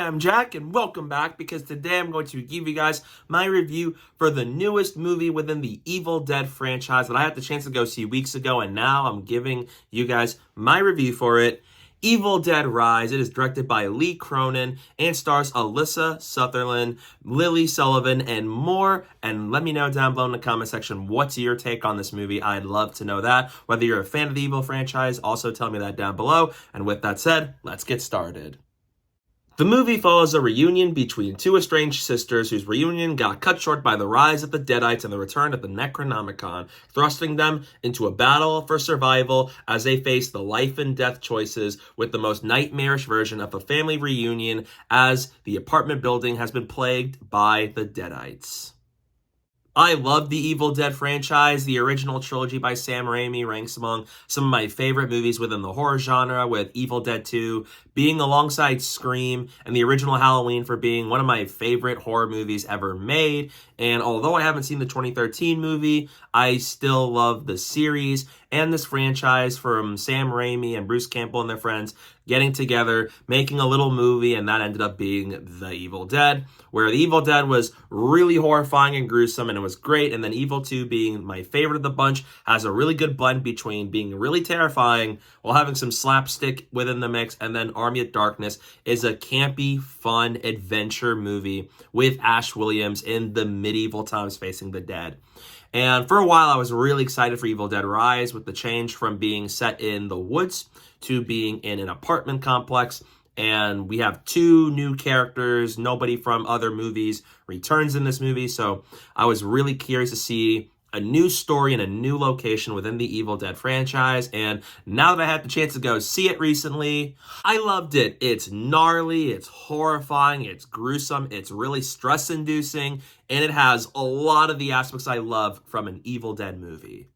Hi, I'm Jack, and welcome back, because today I'm going to give you guys my review for the newest movie within the Evil Dead franchise that I had the chance to go see weeks ago, and now I'm giving you guys my review for it. Evil Dead Rise. It is directed by Lee Cronin and stars Alyssa Sutherland, Lily Sullivan, and more. And let me know down below in the comment section, what's your take on this movie? I'd love to know that. Whether you're a fan of the Evil franchise, also tell me that down below. And with that said, let's get started. The movie follows a reunion between two estranged sisters whose reunion got cut short by the rise of the Deadites and the return of the Necronomicon, thrusting them into a battle for survival as they face the life and death choices with the most nightmarish version of a family reunion, as the apartment building has been plagued by the Deadites. I love the Evil Dead franchise. The original trilogy by Sam Raimi ranks among some of my favorite movies within the horror genre, with Evil Dead 2 being alongside Scream and the original Halloween for being one of my favorite horror movies ever made. And although I haven't seen the 2013 movie, I still love the series and this franchise from Sam Raimi and Bruce Campbell and their friends getting together, making a little movie, and that ended up being The Evil Dead, where The Evil Dead was really horrifying and gruesome, and it was great, and then Evil 2, being my favorite of the bunch, has a really good blend between being really terrifying while having some slapstick within the mix, and then Army of Darkness is a campy, fun adventure movie with Ash Williams in the medieval times facing the dead. And for a while, I was really excited for Evil Dead Rise, with the change from being set in the woods to being in an apartment complex. And we have two new characters. Nobody from other movies returns in this movie. So I was really curious to see a new story in a new location within the Evil Dead franchise. And now that I had the chance to go see it recently, I loved it. It's gnarly, it's horrifying, it's gruesome, it's really stress-inducing, and it has a lot of the aspects I love from an Evil Dead movie.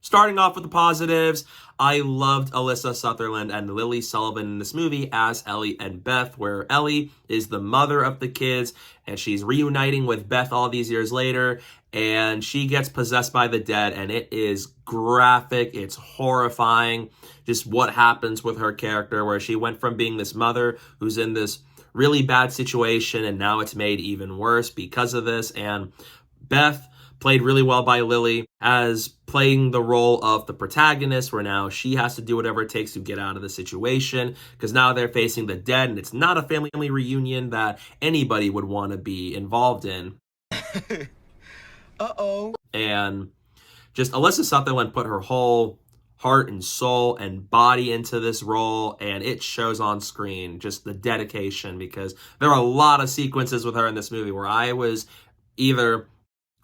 Starting off with the positives, I loved Alyssa Sutherland and Lily Sullivan in this movie as Ellie and Beth, where Ellie is the mother of the kids, and she's reuniting with Beth all these years later, and she gets possessed by the dead, and it is graphic, it's horrifying, just what happens with her character, where she went from being this mother who's in this really bad situation, and now it's made even worse because of this. And Beth, played really well by Lily, as playing the role of the protagonist, where now she has to do whatever it takes to get out of the situation, because now they're facing the dead, and it's not a family reunion that anybody would want to be involved in. Uh-oh. And just Alyssa Sutherland put her whole heart and soul and body into this role, and it shows on screen, just the dedication, because there are a lot of sequences with her in this movie where I was either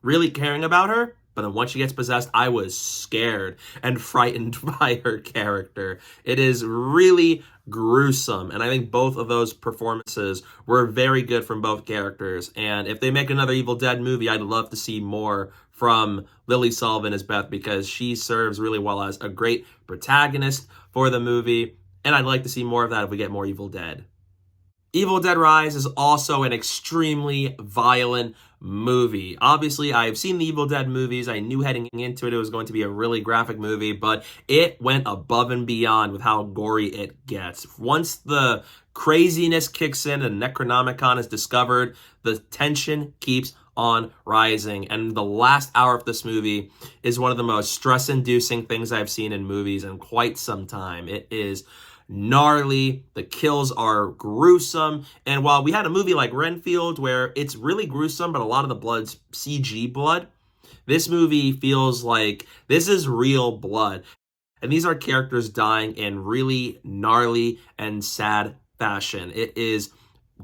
really caring about her, but then once she gets possessed, I was scared and frightened by her character. It is really gruesome, and I think both of those performances were very good from both characters. And if they make another Evil Dead movie, I'd love to see more from Lily Sullivan as Beth, because she serves really well as a great protagonist for the movie, and I'd like to see more of that if we get more Evil Dead. Evil Dead Rise is also an extremely violent movie. Obviously, I've seen the Evil Dead movies. I knew heading into it was going to be a really graphic movie, but it went above and beyond with how gory it gets. Once the craziness kicks in and Necronomicon is discovered, the tension keeps on rising, and the last hour of this movie is one of the most stress-inducing things I've seen in movies in quite some time. It is gnarly, the kills are gruesome, and while we had a movie like Renfield where it's really gruesome but a lot of the blood's CG blood, this movie feels like this is real blood, and these are characters dying in really gnarly and sad fashion. It is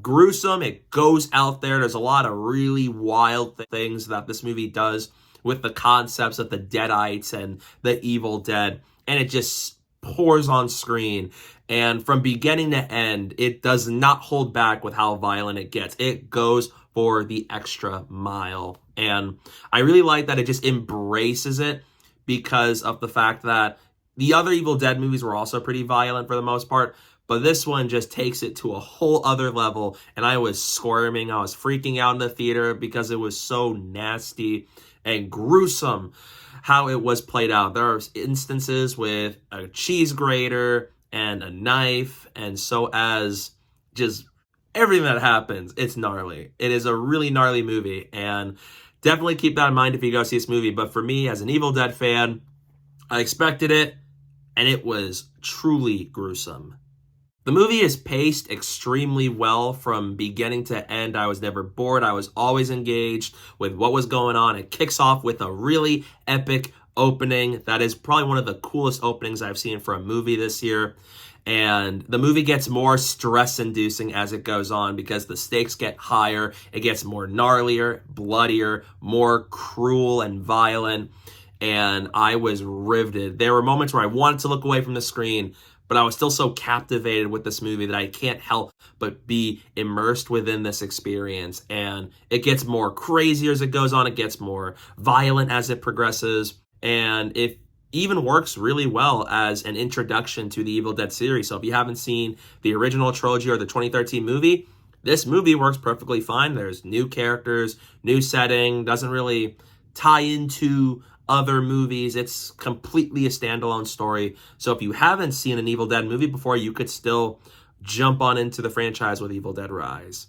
gruesome, it goes out there, there's a lot of really wild things that this movie does with the concepts of the Deadites and the Evil Dead, and it just pours on screen. And from beginning to end, it does not hold back with how violent it gets. It goes for the extra mile. And I really like that it just embraces it, because of the fact that the other Evil Dead movies were also pretty violent for the most part, but this one just takes it to a whole other level. And I was squirming, I was freaking out in the theater because it was so nasty and gruesome how it was played out. There are instances with a cheese grater and a knife, and so as just everything that happens, it's gnarly. It is a really gnarly movie, and definitely keep that in mind if you go see this movie. But for me, as an Evil Dead fan, I expected it, and it was truly gruesome. The movie is paced extremely well from beginning to end. I was never bored. I was always engaged with what was going on. It kicks off with a really epic opening. That is probably one of the coolest openings I've seen for a movie this year. And the movie gets more stress-inducing as it goes on because the stakes get higher. It gets more gnarlier, bloodier, more cruel and violent. And I was riveted. There were moments where I wanted to look away from the screen, but I was still so captivated with this movie that I can't help but be immersed within this experience. And it gets more crazy as it goes on. It gets more violent as it progresses. And it even works really well as an introduction to the Evil Dead series. So if you haven't seen the original trilogy or the 2013 movie, this movie works perfectly fine. There's new characters, new setting, doesn't really tie into other movies. It's completely a standalone story. So if you haven't seen an Evil Dead movie before, you could still jump on into the franchise with Evil Dead Rise.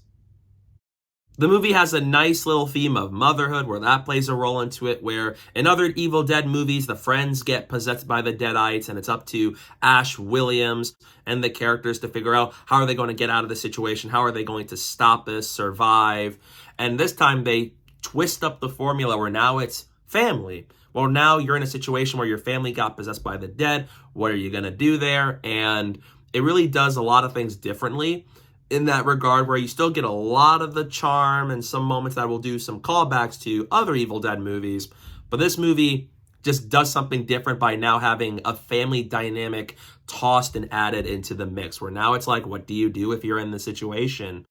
The movie has a nice little theme of motherhood where that plays a role into it, where in other Evil Dead movies, the friends get possessed by the Deadites, and it's up to Ash Williams and the characters to figure out how are they going to get out of the situation, how are they going to stop this, survive. And this time they twist up the formula where now it's family. Well, now you're in a situation where your family got possessed by the dead. What are you going to do there? And it really does a lot of things differently in that regard, where you still get a lot of the charm and some moments that will do some callbacks to other Evil Dead movies. But this movie just does something different by now having a family dynamic tossed and added into the mix, where now it's like, what do you do if you're in the situation?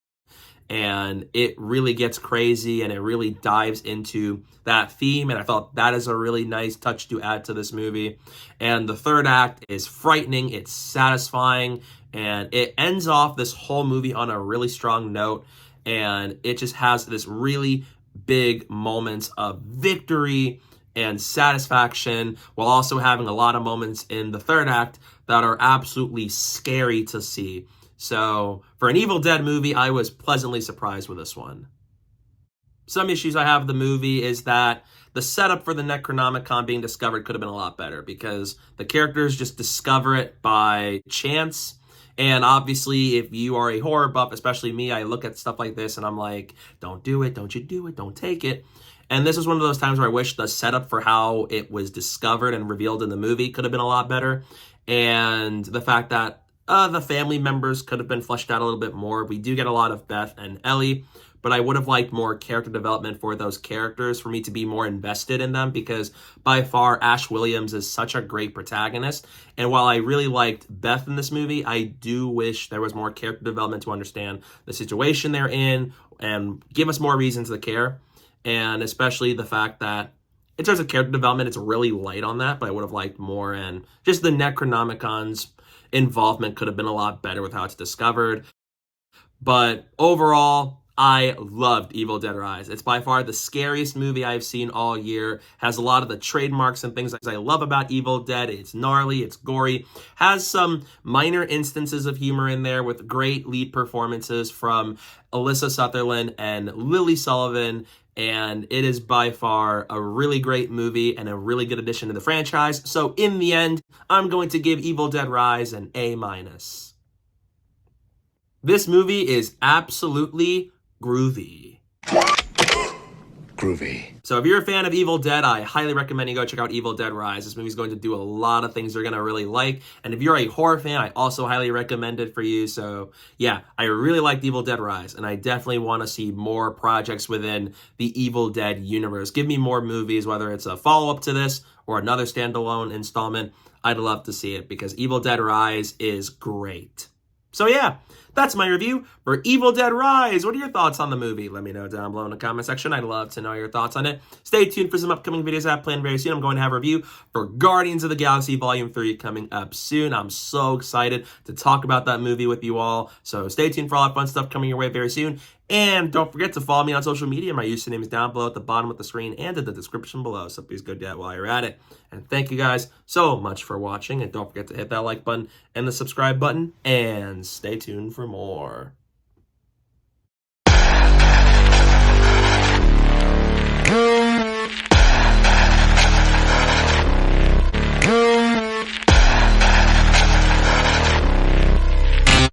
And it really gets crazy, and it really dives into that theme, and I felt that is a really nice touch to add to this movie. And the third act is frightening, it's satisfying, and it ends off this whole movie on a really strong note, and it just has this really big moments of victory and satisfaction, while also having a lot of moments in the third act that are absolutely scary to see. So for an Evil Dead movie, I was pleasantly surprised with this one. Some issues I have with the movie is that the setup for the Necronomicon being discovered could have been a lot better, because the characters just discover it by chance. And obviously, if you are a horror buff, especially me, I look at stuff like this and I'm like, don't do it, don't you do it, don't take it. And this is one of those times where I wish the setup for how it was discovered and revealed in the movie could have been a lot better. And the fact that the family members could have been fleshed out a little bit more. We do get a lot of Beth and Ellie, but I would have liked more character development for those characters for me to be more invested in them, because by far Ash Williams is such a great protagonist. And while I really liked Beth in this movie, I do wish there was more character development to understand the situation they're in and give us more reasons to care. And especially the fact that in terms of character development, it's really light on that, but I would have liked more. And just the Necronomicon's involvement could have been a lot better with how it's discovered. But overall, I loved Evil Dead Rise. It's by far the scariest movie I've seen all year. Has a lot of the trademarks and things I love about Evil Dead. It's gnarly, it's gory, has some minor instances of humor in there with great lead performances from Alyssa Sutherland and Lily Sullivan. And it is by far a really great movie and a really good addition to the franchise. So in the end, I'm going to give Evil Dead Rise an A-. This movie is absolutely groovy. Groovy. So if you're a fan of Evil Dead, I highly recommend you go check out Evil Dead Rise. This movie's going to do a lot of things you're going to really like. And if you're a horror fan, I also highly recommend it for you. So yeah, I really liked Evil Dead Rise, and I definitely want to see more projects within the Evil Dead universe. Give me more movies, whether it's a follow-up to this or another standalone installment. I'd love to see it, because Evil Dead Rise is great. So yeah, that's my review for Evil Dead Rise. What are your thoughts on the movie? Let me know down below in the comment section. I'd love to know your thoughts on it. Stay tuned for some upcoming videos I have planned very soon. I'm going to have a review for Guardians of the Galaxy Volume 3 coming up soon. I'm so excited to talk about that movie with you all. So stay tuned for all that fun stuff coming your way very soon. And don't forget to follow me on social media. My username is down below at the bottom of the screen and in the description below. So please go do that while you're at it. And thank you guys so much for watching. And don't forget to hit that like button and the subscribe button. And stay tuned for more.